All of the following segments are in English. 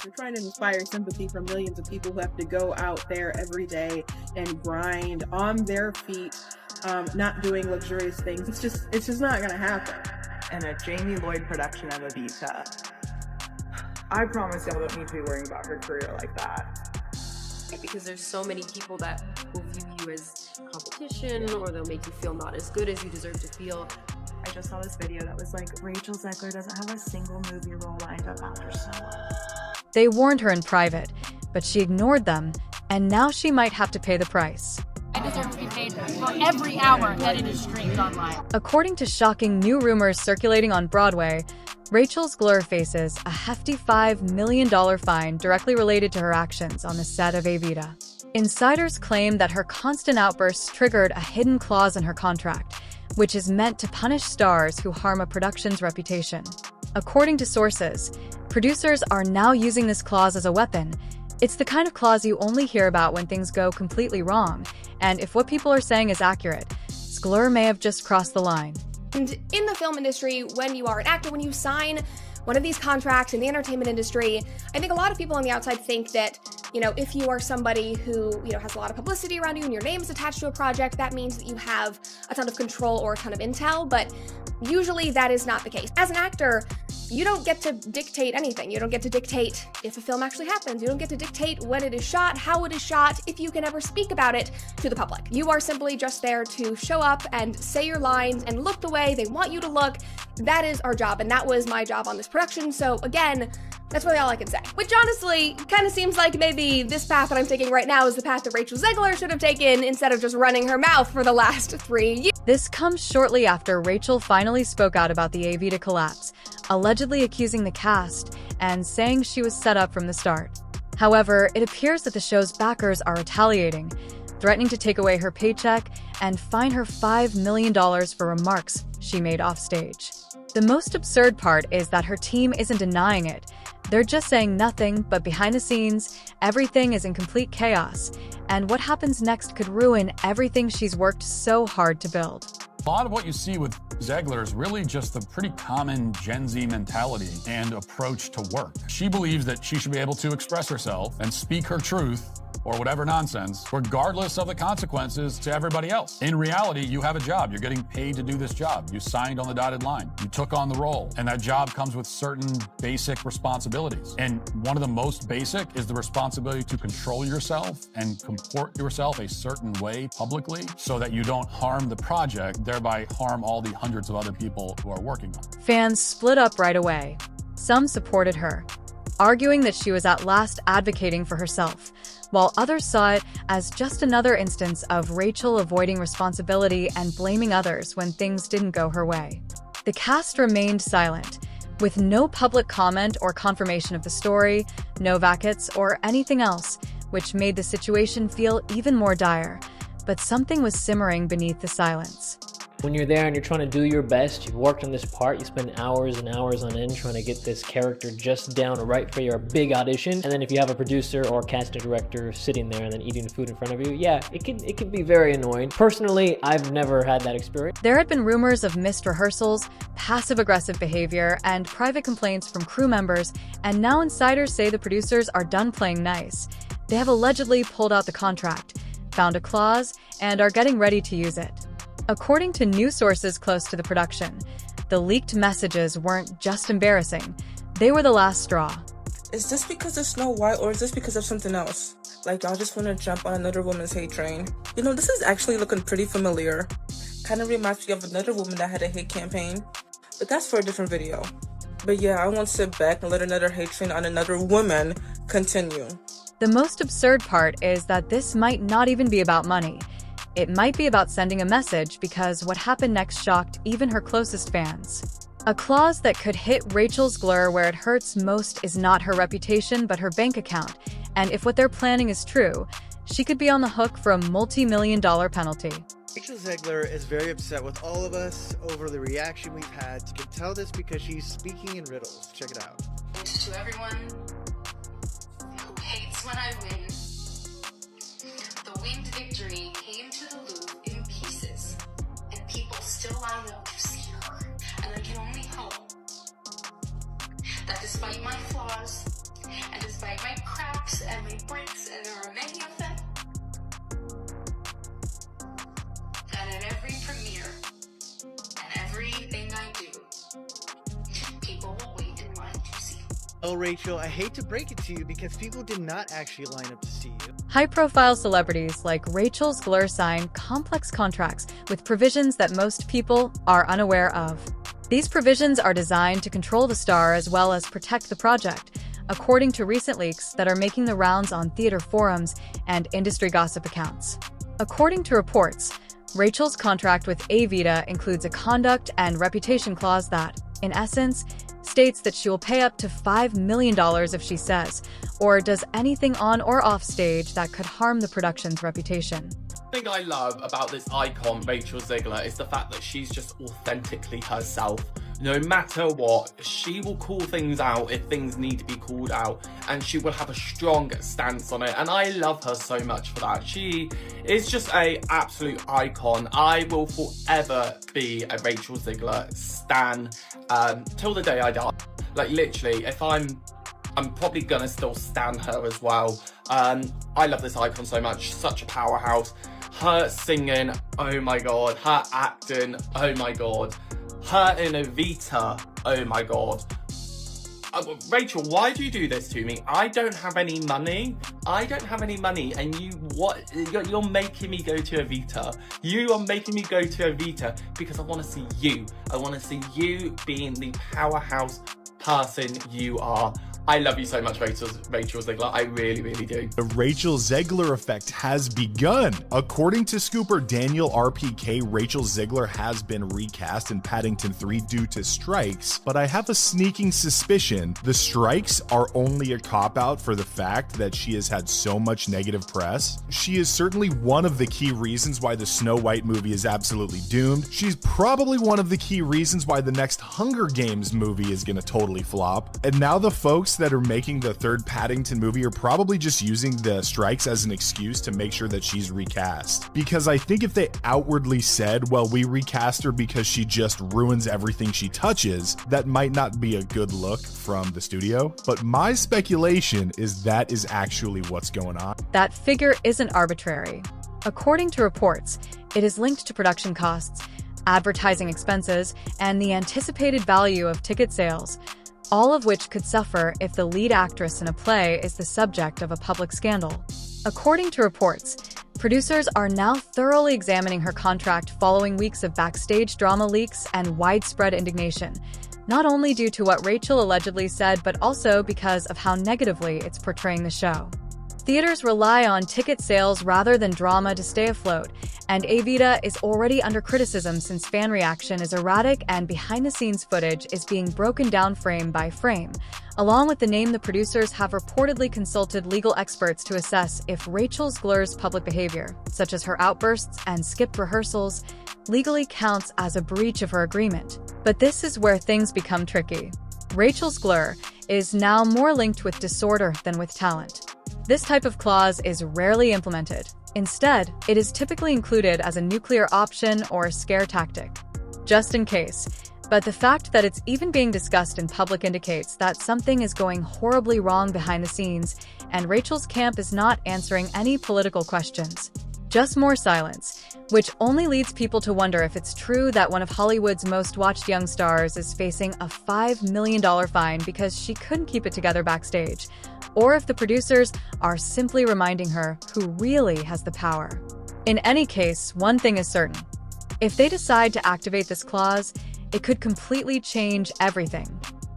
We're trying to inspire sympathy for millions of people who have to go out there every day and grind on their feet, not doing luxurious things. It's just not gonna happen. And a Jamie Lloyd production of Evita. I promise y'all don't need to be worrying about her career like that. Because there's so many people that will view you as competition, or they'll make you feel not as good as you deserve to feel. I just saw this video that was like, Rachel Zegler doesn't have a single movie role lined up after Snow White. They warned her in private, but she ignored them, and now she might have to pay the price. I deserve to be paid for every hour that it is streamed online. According to shocking new rumors circulating on Broadway, Rachel Zegler faces a hefty $5 million fine directly related to her actions on the set of Evita. Insiders claim that her constant outbursts triggered a hidden clause in her contract, which is meant to punish stars who harm a production's reputation. According to sources, producers are now using this clause as a weapon. It's the kind of clause you only hear about when things go completely wrong, and if what people are saying is accurate, Zegler may have just crossed the line. And in the film industry, when you are an actor, when you sign one of these contracts in the entertainment industry, I think a lot of people on the outside think that, if you are somebody who, has a lot of publicity around you and your name is attached to a project, that means that you have a ton of control or a ton of intel, but usually that is not the case. As an actor, you don't get to dictate anything. You don't get to dictate if a film actually happens. You don't get to dictate when it is shot, how it is shot, if you can ever speak about it to the public. You are simply just there to show up and say your lines and look the way they want you to look. That is our job, and that was my job on this production. So again, that's really all I can say. Which honestly kind of seems like maybe this path that I'm taking right now is the path that Rachel Zegler should have taken instead of just running her mouth for the last 3 years. This comes shortly after Rachel finally spoke out about the Evita collapse, allegedly accusing the cast and saying she was set up from the start. However, it appears that the show's backers are retaliating, threatening to take away her paycheck and fine her $5 million for remarks she made offstage. The most absurd part is that her team isn't denying it. They're just saying nothing, but behind the scenes, everything is in complete chaos, and what happens next could ruin everything she's worked so hard to build. A lot of what you see with Zegler is really just a pretty common Gen Z mentality and approach to work. She believes that she should be able to express herself and speak her truth or whatever nonsense, regardless of the consequences to everybody else. In reality, you have a job. You're getting paid to do this job. You signed on the dotted line. You took on the role, and that job comes with certain basic responsibilities. And one of the most basic is the responsibility to control yourself and comport yourself a certain way publicly so that you don't harm the project, thereby harm all the hundreds of other people who are working on it. Fans split up right away. Some supported her, arguing that she was at last advocating for herself, while others saw it as just another instance of Rachel avoiding responsibility and blaming others when things didn't go her way. The cast remained silent, with no public comment or confirmation of the story, no vacates, or anything else, which made the situation feel even more dire. But something was simmering beneath the silence. When you're there and you're trying to do your best, you've worked on this part, you spend hours and hours on end trying to get this character just down right for your big audition, and then if you have a producer or casting director sitting there and then eating food in front of you, yeah, it can be very annoying. Personally, I've never had that experience. There had been rumors of missed rehearsals, passive-aggressive behavior, and private complaints from crew members, and now insiders say the producers are done playing nice. They have allegedly pulled out the contract, found a clause, and are getting ready to use it. According to news sources close to the production, the leaked messages weren't just embarrassing, they were the last straw. Is this because of Snow White, or is this because of something else? Like, y'all just want to jump on another woman's hate train? This is actually looking pretty familiar. Kind of reminds me of another woman that had a hate campaign. But that's for a different video. But yeah, I won't sit back and let another hate train on another woman continue. The most absurd part is that this might not even be about money. It might be about sending a message, because what happened next shocked even her closest fans. A clause that could hit Rachel Zegler where it hurts most is not her reputation but her bank account, and if what they're planning is true, she could be on the hook for a multi-million-dollar penalty. Rachel Zegler is very upset with all of us over the reaction we've had. You can tell this because she's speaking in riddles. Check it out. To everyone who hates when I win, the winged victory came to the Louvre in pieces, and people still line up to see her, and I can only hope that despite my flaws, and as blocks and make bricks, and there are many of them. And at every premiere, and everything I do, people will wait in line to see. Oh, Rachel, I hate to break it to you because people did not actually line up to see you. High-profile celebrities like Rachel Zegler sign complex contracts with provisions that most people are unaware of. These provisions are designed to control the star as well as protect the project, according to recent leaks that are making the rounds on theater forums and industry gossip accounts. According to reports, Rachel's contract with Evita includes a conduct and reputation clause that, in essence, states that she will pay up to $5 million if she says or does anything on or off stage that could harm the production's reputation. The thing I love about this icon, Rachel Zegler, is the fact that she's just authentically herself. No matter what, she will call things out if things need to be called out, and she will have a strong stance on it, and I love her so much for that. She is just an absolute icon. I will forever be a Rachel Zegler stan till the day I die. Like, literally, if I'm probably gonna still stan her as well. I love this icon so much, such a powerhouse. Her singing, oh my god. Her acting, oh my god. Her in Evita, oh my god. Rachel, why do you do this to me? I don't have any money. And you're making me go to Evita. You are making me go to Evita because I want to see you. I want to see you being the powerhouse person you are. I love you so much, Rachel Zegler. I really, really do. The Rachel Zegler effect has begun. According to scooper Daniel RPK, Rachel Zegler has been recast in Paddington 3 due to strikes, but I have a sneaking suspicion the strikes are only a cop-out for the fact that she has had so much negative press. She is certainly one of the key reasons why the Snow White movie is absolutely doomed. She's probably one of the key reasons why the next Hunger Games movie is gonna totally flop. And now the folks that are making the third Paddington movie are probably just using the strikes as an excuse to make sure that she's recast. Because I think if they outwardly said, well, we recast her because she just ruins everything she touches, that might not be a good look from the studio. But my speculation is that is actually what's going on. That figure isn't arbitrary. According to reports, it is linked to production costs, advertising expenses, and the anticipated value of ticket sales, all of which could suffer if the lead actress in a play is the subject of a public scandal. According to reports, producers are now thoroughly examining her contract following weeks of backstage drama leaks and widespread indignation, not only due to what Rachel allegedly said, but also because of how negatively it's portraying the show. Theaters rely on ticket sales rather than drama to stay afloat, and Evita is already under criticism since fan reaction is erratic and behind-the-scenes footage is being broken down frame by frame. Along with the name, the producers have reportedly consulted legal experts to assess if Rachel Zegler's public behavior, such as her outbursts and skipped rehearsals, legally counts as a breach of her agreement. But this is where things become tricky. Rachel Zegler is now more linked with disorder than with talent. This type of clause is rarely implemented. Instead, it is typically included as a nuclear option or a scare tactic, just in case. But the fact that it's even being discussed in public indicates that something is going horribly wrong behind the scenes, and Rachel's camp is not answering any political questions. Just more silence, which only leads people to wonder if it's true that one of Hollywood's most watched young stars is facing a $5 million fine because she couldn't keep it together backstage, or if the producers are simply reminding her who really has the power. In any case, one thing is certain. If they decide to activate this clause, it could completely change everything.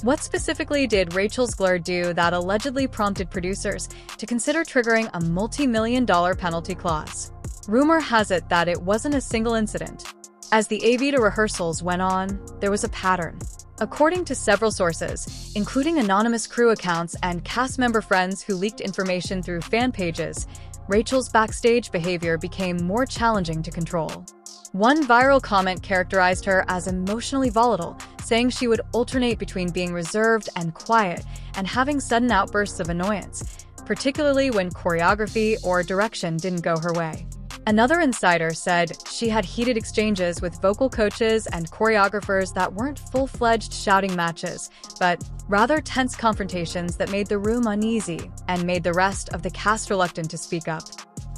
What specifically did Rachel Zegler do that allegedly prompted producers to consider triggering a multi-million-dollar penalty clause? Rumor has it that it wasn't a single incident. As the Evita rehearsals went on, there was a pattern. According to several sources, including anonymous crew accounts and cast member friends who leaked information through fan pages, Rachel's backstage behavior became more challenging to control. One viral comment characterized her as emotionally volatile, saying she would alternate between being reserved and quiet and having sudden outbursts of annoyance, particularly when choreography or direction didn't go her way. Another insider said she had heated exchanges with vocal coaches and choreographers that weren't full-fledged shouting matches, but rather tense confrontations that made the room uneasy and made the rest of the cast reluctant to speak up.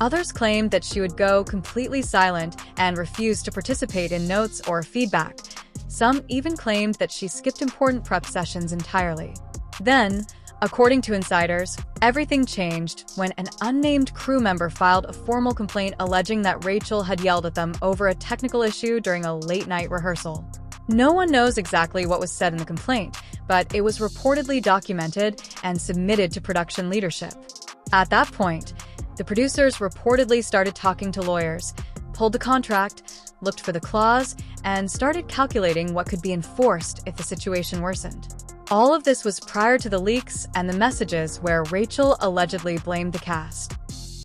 Others claimed that she would go completely silent and refuse to participate in notes or feedback. Some even claimed that she skipped important prep sessions entirely. Then, according to insiders, everything changed when an unnamed crew member filed a formal complaint alleging that Rachel had yelled at them over a technical issue during a late-night rehearsal. No one knows exactly what was said in the complaint, but it was reportedly documented and submitted to production leadership. At that point, the producers reportedly started talking to lawyers, pulled the contract, looked for the clause, and started calculating what could be enforced if the situation worsened. All of this was prior to the leaks and the messages where Rachel allegedly blamed the cast.